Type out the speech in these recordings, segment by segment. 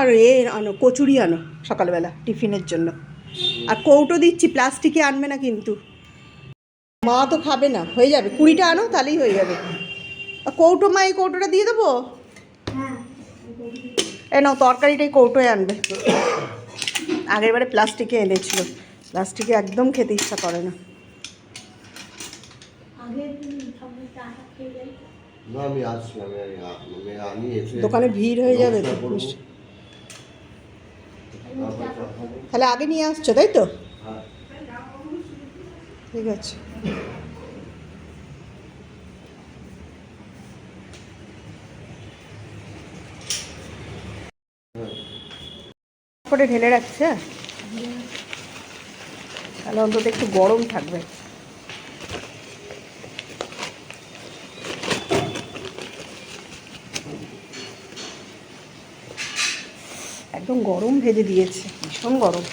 আর আনো কচুরি আনো সকালবেলা টিফিনের জন্য। আর কৌটো দিচ্ছি, প্লাস্টিকে আনবে না কিন্তু, মা তো খাবে না। হয়ে যাবে, 20টা আনো তাহলেই হয়ে যাবে। আর কৌটো, মা এই কৌটোটা দিয়ে দেবো। এ নাও, তরকারিটাই কৌটোয় আনবে। আগের বারে প্লাস্টিকে এনেছিল, প্লাস্টিকে একদম খেতে ইচ্ছা করে না। দোকানে ভিড় হয়ে যাবে তো। তাহলে আগে নিয়ে আসছো, তাই তো? ঠিক আছে। করে ঢেলে রাখছে, তাহলে অন্তত একটু গরম থাকবে। একদম গরম ভেজে দিয়েছে, ভীষণ গরম।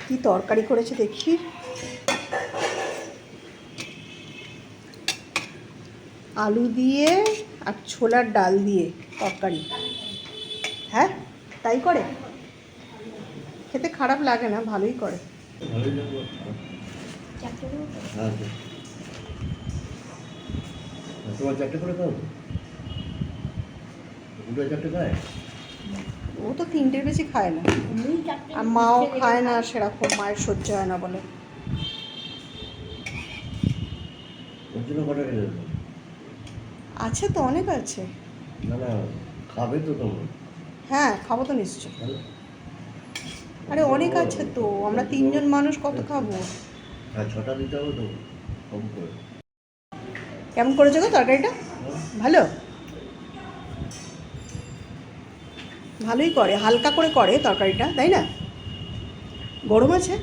কি তরকারি করেছে দেখি। আলু দিয়ে আর ছোলার ডাল দিয়ে তরকারি। হ্যাঁ, তাই করে। খেতে খারাপ লাগে না, ভালোই করে। ও তো 3টের বেশি খায় না, আর মাও খায় না সেরকম, মায়ের সহ্য হয় না বলে। আছে তো, অনেক আছে। খাবে তো তোমরা? হ্যাঁ, খাবো তো নিশ্চয়। আরে অনেক আছে তো, আমরা 3জন মানুষ, কত খাবো? হ্যাঁ, 6টা দিতে হবে তো, কম করে। কেমন করেছো গো তরকারিটা? ভালো, ভালোই করে, হালকা করে করে তরকারিটা, তাই না? গরম আছে।